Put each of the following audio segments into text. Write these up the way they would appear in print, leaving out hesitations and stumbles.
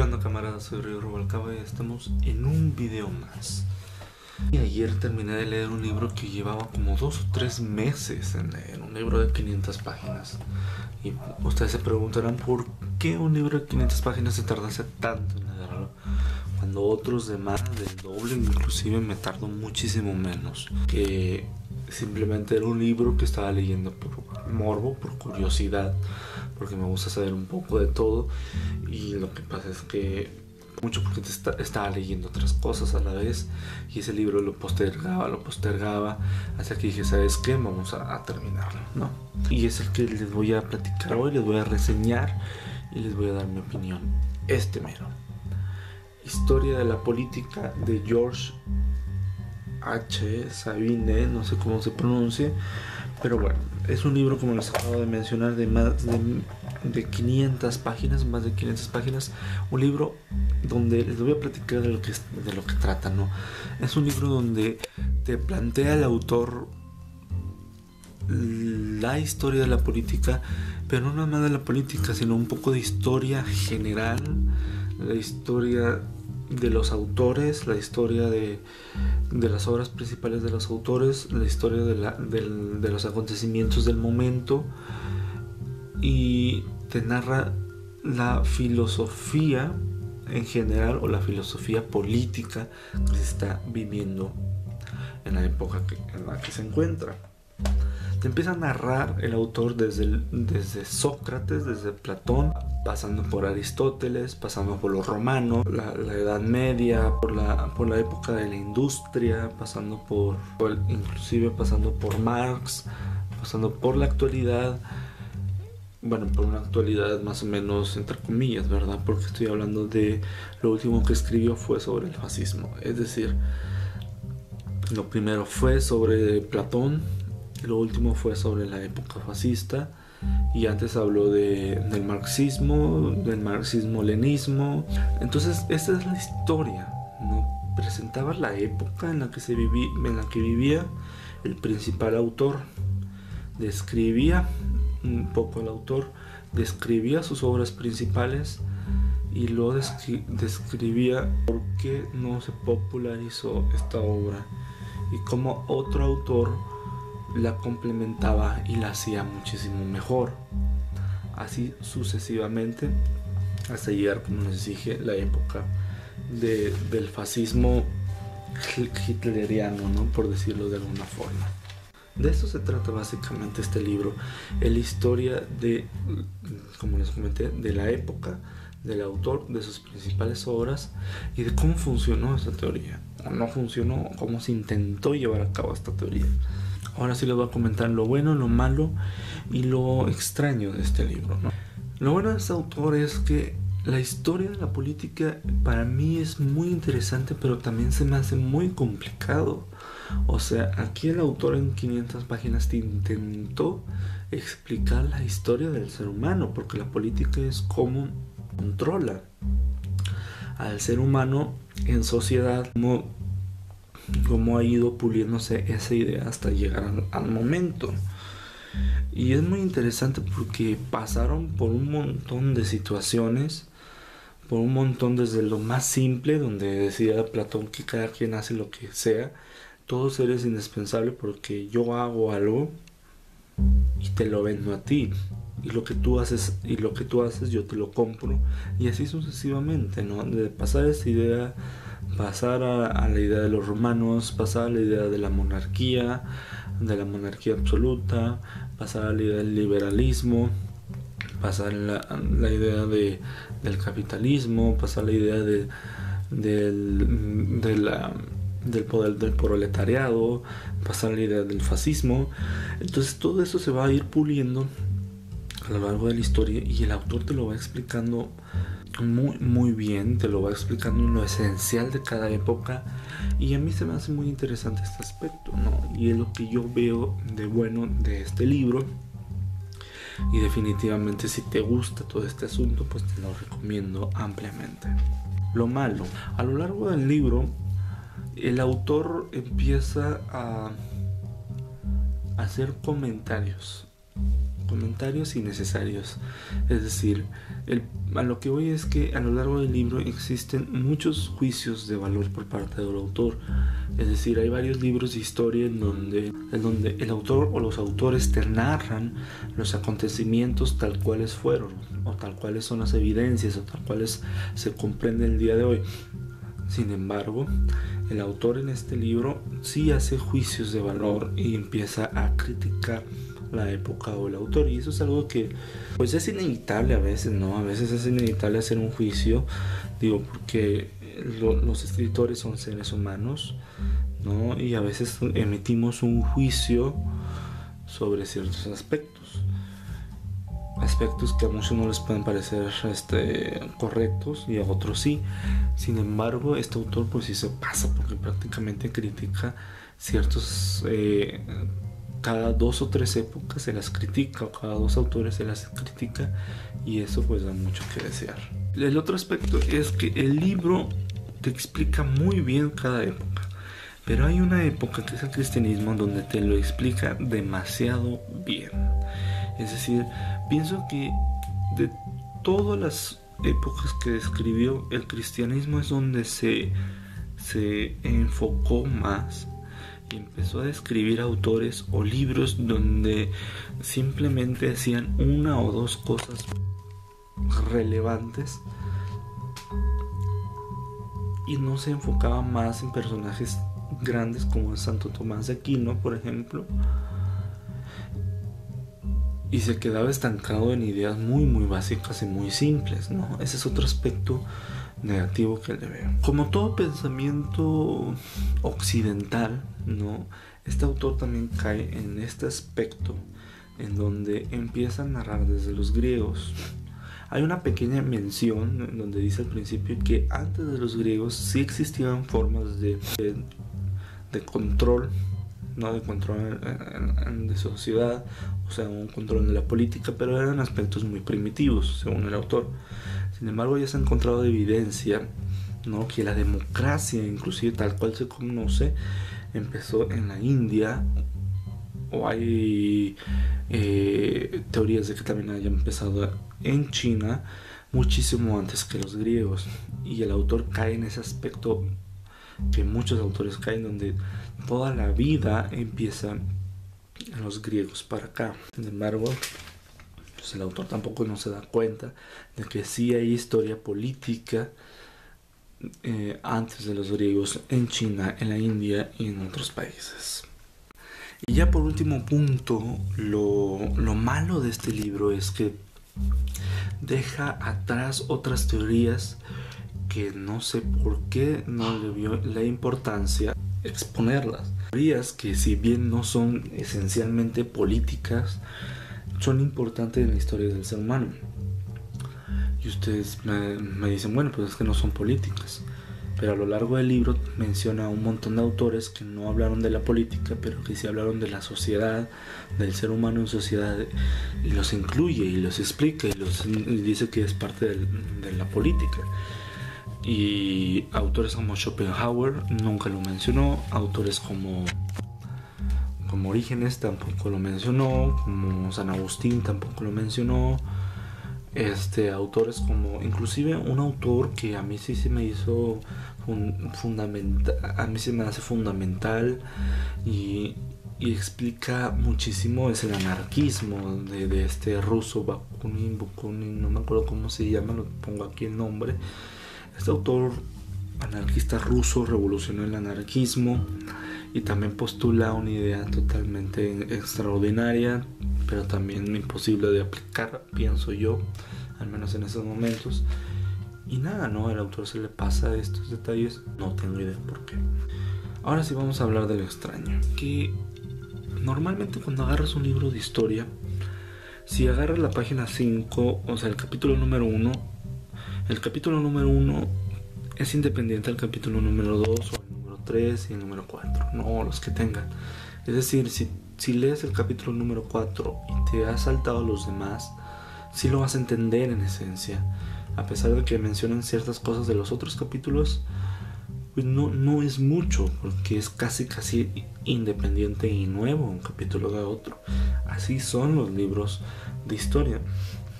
¿Qué onda, camaradas? Soy Río Rubalcaba y estamos en un video más. Y ayer terminé de leer un libro que llevaba como 2 o 3 meses en leer, un libro de 500 páginas. Y ustedes se preguntarán por qué un libro de 500 páginas se tardase tanto en leerlo, cuando otros de más del doble, inclusive me tardó muchísimo menos. Que simplemente era un libro que estaba leyendo por morbo, por curiosidad, porque me gusta saber un poco de todo. Y lo que pasa es que mucho porque estaba leyendo otras cosas a la vez, y ese libro lo postergaba hasta que dije, ¿sabes qué? Vamos a terminarlo, ¿no? Y es el que les voy a platicar hoy, les voy a reseñar y les voy a dar mi opinión. Mero. Historia de la política de George H. Sabine, no sé cómo se pronuncia, pero bueno, es un libro, como les acabo de mencionar, de más de 500 páginas, más de 500 páginas, un libro donde les voy a platicar de lo que trata, ¿no? Es un libro donde te plantea el autor la historia de la política, pero no nada más de la política, sino un poco de historia general, la historia de los autores, la historia de las obras principales de los autores, la historia de los acontecimientos del momento, y te narra la filosofía en general, o la filosofía política que se está viviendo en la época en la que se encuentra. Te empieza a narrar el autor desde Sócrates, desde Platón, pasando por Aristóteles, pasando por los romanos, la Edad Media, por la época de la industria, inclusive pasando por Marx, pasando por la actualidad. Bueno, por una actualidad más o menos entre comillas, ¿verdad? Porque estoy hablando de lo último que escribió fue sobre el fascismo. Es decir, lo primero fue sobre Platón, lo último fue sobre la época fascista, y antes habló del marxismo-leninismo. Entonces, esta es la historia, ¿no? Presentaba la época en la que vivía el principal autor, describía un poco al autor, describía sus obras principales y luego describía por qué no se popularizó esta obra y cómo otro autor la complementaba y la hacía muchísimo mejor, así sucesivamente hasta llegar, como les dije, la época del fascismo hitleriano, ¿no? Por decirlo de alguna forma. De eso se trata básicamente este libro, la historia como les comenté, de la época, del autor, de sus principales obras y de cómo funcionó esta teoría, o no funcionó, cómo se intentó llevar a cabo esta teoría. Ahora sí les voy a comentar lo bueno, lo malo y lo extraño de este libro, ¿no? Lo bueno de este autor es que la historia de la política para mí es muy interesante, pero también se me hace muy complicado. O sea, aquí el autor en 500 páginas te intentó explicar la historia del ser humano, porque la política es cómo controla al ser humano en sociedad, cómo ha ido puliéndose esa idea hasta llegar al momento. Y es muy interesante porque pasaron por un montón de situaciones, por un montón desde lo más simple, donde decía Platón que cada quien hace lo que sea, todos eres indispensable porque yo hago algo y te lo vendo a ti, y lo que tú haces yo te lo compro, y así sucesivamente, ¿no? De pasar esa idea, pasar a la idea de los romanos, pasar a la idea de la monarquía absoluta, pasar a la idea del liberalismo, pasar a la idea del capitalismo, pasar a la idea del poder del proletariado, pasar a la idea del fascismo. Entonces todo eso se va a ir puliendo a lo largo de la historia, y el autor te lo va explicando muy muy bien, te lo va explicando en lo esencial de cada época, y a mí se me hace muy interesante este aspecto, ¿no? Y es lo que yo veo de bueno de este libro, y definitivamente si te gusta todo este asunto, pues te lo recomiendo ampliamente. Lo malo, a lo largo del libro el autor empieza a hacer comentarios comentarios innecesarios. Es decir, a lo que voy es que a lo largo del libro existen muchos juicios de valor por parte del autor. Es decir, hay varios libros de historia en donde el autor o los autores te narran los acontecimientos tal cuales fueron, o tal cuales son las evidencias, o tal cuales se comprende el día de hoy. Sin embargo, el autor en este libro sí hace juicios de valor y empieza a criticar la época o el autor, y eso es algo que pues es inevitable a veces, ¿no? A veces es inevitable hacer un juicio, digo, porque los escritores son seres humanos, ¿no? Y a veces emitimos un juicio sobre ciertos aspectos que a muchos no les pueden parecer correctos y a otros sí. Sin embargo, este autor pues sí se pasa, porque prácticamente critica ciertos cada 2 o 3 épocas se las critica, o cada 2 autores se las critica, y eso pues da mucho que desear. El otro aspecto es que el libro te explica muy bien cada época, pero hay una época que es el cristianismo donde te lo explica demasiado bien. Es decir, pienso que de todas las épocas que describió, el cristianismo es donde se enfocó más y empezó a describir autores o libros donde simplemente hacían 1 o 2 cosas relevantes y no se enfocaba más en personajes grandes como Santo Tomás de Aquino, por ejemplo, y se quedaba estancado en ideas muy básicas y muy simples, ¿no? Ese es otro aspecto negativo que le veo. Como todo pensamiento occidental, ¿no? Este autor también cae en este aspecto en donde empieza a narrar desde los griegos. Hay una pequeña mención en donde dice al principio que antes de los griegos sí existían formas de control, no de control de sociedad, o sea, un control de la política, pero eran aspectos muy primitivos, según el autor. Sin embargo, ya se ha encontrado evidencia, ¿no?, que la democracia, inclusive tal cual se conoce, empezó en la India, o hay teorías de que también haya empezado en China muchísimo antes que los griegos, y el autor cae en ese aspecto que muchos autores caen, donde toda la vida empieza en los griegos para acá. Sin embargo, pues el autor tampoco no se da cuenta de que sí hay historia política antes de los griegos en China, en la India y en otros países. Y ya por último punto, lo malo de este libro es que deja atrás otras teorías que no sé por qué no le vio la importancia exponerlas. Teorías que, si bien no son esencialmente políticas, son importantes en la historia del ser humano. Y ustedes me dicen, bueno, pues es que no son políticas. Pero a lo largo del libro menciona un montón de autores que no hablaron de la política, pero que sí hablaron de la sociedad, del ser humano en sociedad, y los incluye y los explica y dice que es parte de la política. Y autores como Schopenhauer nunca lo mencionó, autores como Orígenes tampoco lo mencionó, como San Agustín tampoco lo mencionó, autores como, inclusive un autor que a mí sí se me hizo fundamental, a mí se me hace fundamental y explica muchísimo, es el anarquismo de este ruso Bakunin, no me acuerdo cómo se llama, lo pongo aquí el nombre. Este autor anarquista ruso revolucionó el anarquismo y también postula una idea totalmente extraordinaria, pero también imposible de aplicar, pienso yo, al menos en esos momentos. Y nada, ¿no? El autor se le pasa estos detalles, no tengo idea por qué. Ahora sí vamos a hablar de lo extraño, que normalmente cuando agarras un libro de historia, si agarras la página 5, o sea, el capítulo número 1, el capítulo número 1 es independiente al capítulo número 2 o el número 3 y el número 4, no los que tengan. Es decir, si lees el capítulo número 4 y te has saltado los demás, sí lo vas a entender en esencia. A pesar de que mencionan ciertas cosas de los otros capítulos, pues no es mucho, porque es casi independiente y nuevo un capítulo de otro. Así son los libros de historia.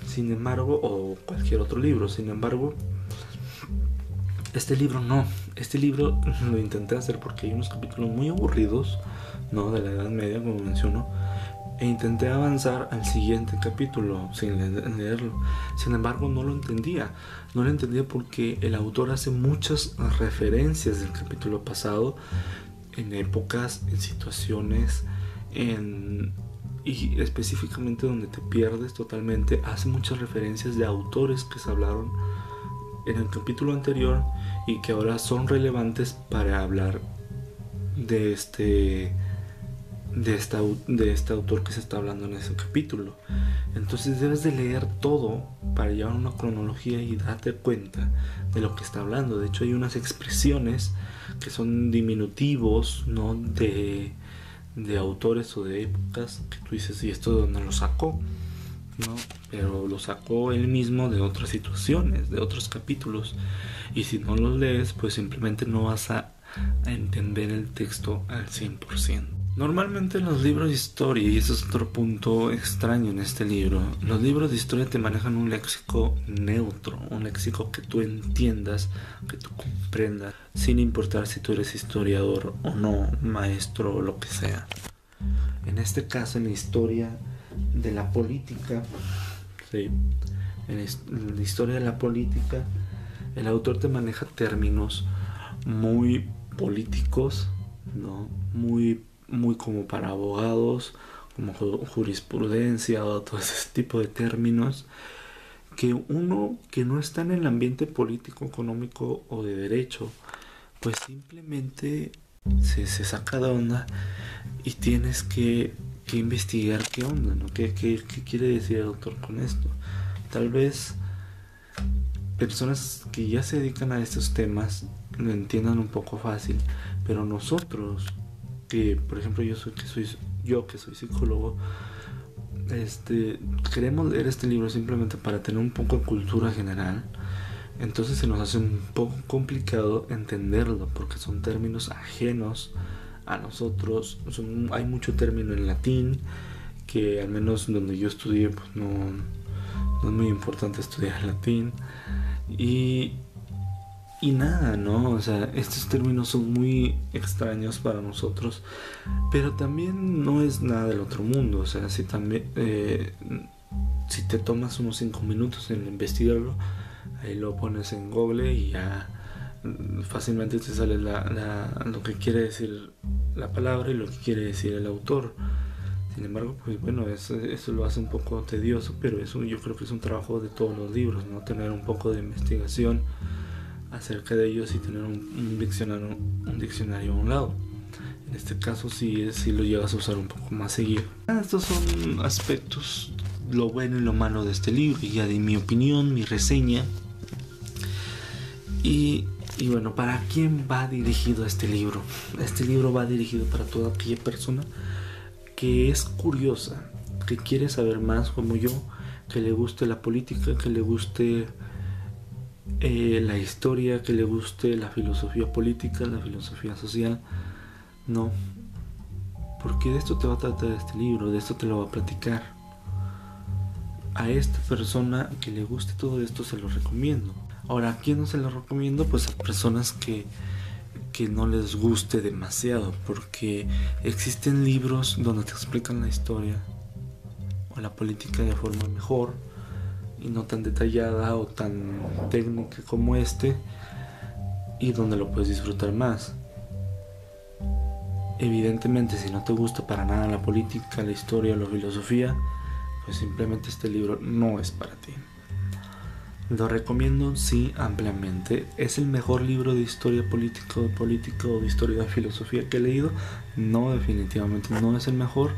Sin embargo, o cualquier otro libro, sin embargo, este libro no. Este libro lo intenté hacer porque hay unos capítulos muy aburridos, ¿no? De la Edad Media, como menciono. E intenté avanzar al siguiente capítulo sin leerlo. Sin embargo, no lo entendía. No lo entendía porque el autor hace muchas referencias del capítulo pasado en épocas, en situaciones, y específicamente donde te pierdes totalmente. Hace muchas referencias de autores que se hablaron en el capítulo anterior y que ahora son relevantes para hablar de este autor que se está hablando en ese capítulo. Entonces debes de leer todo para llevar una cronología y darte cuenta de lo que está hablando. De hecho, hay unas expresiones que son diminutivos, ¿no? de autores o de épocas que tú dices, ¿y esto de dónde lo sacó? ¿No? Pero lo sacó él mismo de otras situaciones, de otros capítulos, y si no los lees, pues simplemente no vas a entender el texto al 100%. Normalmente los libros de historia, y eso es otro punto extraño en este libro, los libros de historia te manejan un léxico neutro, un léxico que tú entiendas, que tú comprendas, sin importar si tú eres historiador o no, maestro o lo que sea. En este caso, en la historia de la política, ¿sí? En la historia de la política, el autor te maneja términos muy políticos, ¿no? Muy como para abogados, como jurisprudencia o todo ese tipo de términos que uno que no está en el ambiente político, económico o de derecho, pues simplemente se saca de onda y tienes que investigar qué onda, ¿no? ¿Qué quiere decir el autor con esto? Tal vez personas que ya se dedican a estos temas lo entiendan un poco fácil, pero nosotros que, por ejemplo, yo que soy psicólogo, queremos leer este libro simplemente para tener un poco de cultura general. Entonces se nos hace un poco complicado entenderlo porque son términos ajenos a nosotros. Hay mucho término en latín que, al menos donde yo estudié, pues no es muy importante estudiar latín. Y nada, ¿no? O sea, estos términos son muy extraños para nosotros, pero también no es nada del otro mundo. O sea, si te tomas unos 5 minutos en investigarlo, ahí lo pones en Google y ya fácilmente te sale lo que quiere decir la palabra y lo que quiere decir el autor. Sin embargo, pues bueno, eso lo hace un poco tedioso, pero eso yo creo que es un trabajo de todos los libros, ¿no? Tener un poco de investigación acerca de ellos y tener un diccionario a un lado. En este caso sí lo llegas a usar un poco más seguido. Estos son aspectos, lo bueno y lo malo de este libro, y ya de mi opinión, mi reseña. Y bueno, ¿para quién va dirigido este libro? Este libro va dirigido para toda aquella persona que es curiosa, que quiere saber más como yo, que le guste la política, que le guste la historia, que le guste la filosofía política, la filosofía social, no, porque de esto te va a tratar este libro, de esto te lo va a platicar. A esta persona que le guste todo esto se lo recomiendo. Ahora, ¿a quién no se lo recomiendo? Pues a personas que no les guste demasiado, porque existen libros donde te explican la historia o la política de forma mejor y no tan detallada o tan técnica como este, y donde lo puedes disfrutar más. Evidentemente, si no te gusta para nada la política, la historia o la filosofía, pues simplemente este libro no es para ti. Lo recomiendo, sí, ampliamente. ¿Es el mejor libro de historia política o de historia de filosofía que he leído? No, definitivamente no es el mejor,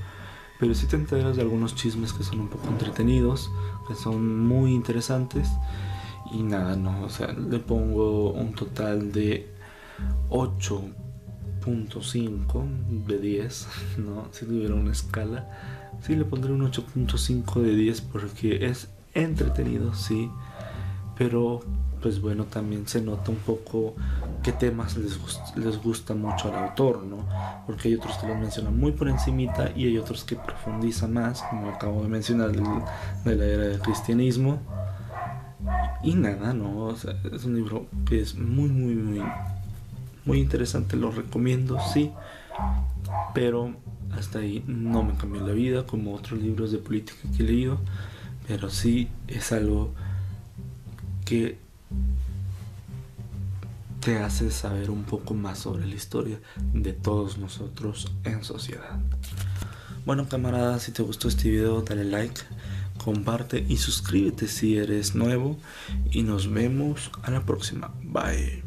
pero sí te enteras de algunos chismes que son un poco entretenidos, que son muy interesantes. Y nada, no, o sea, le pongo un total de 8.5 de 10, ¿no? Si tuviera una escala, sí le pondré un 8.5 de 10 porque es entretenido, sí, pero pues bueno, también se nota un poco qué temas les gusta mucho al autor, ¿no? Porque hay otros que los mencionan muy por encimita y hay otros que profundizan más, como acabo de mencionar, de la era del cristianismo. Y nada, ¿no? O sea, es un libro que es muy interesante, lo recomiendo, sí, pero hasta ahí no me cambió la vida como otros libros de política que he leído, pero sí es algo que te hace saber un poco más sobre la historia de todos nosotros en sociedad. Bueno, camaradas, si te gustó este video, dale like, comparte y suscríbete si eres nuevo y nos vemos a la próxima. Bye.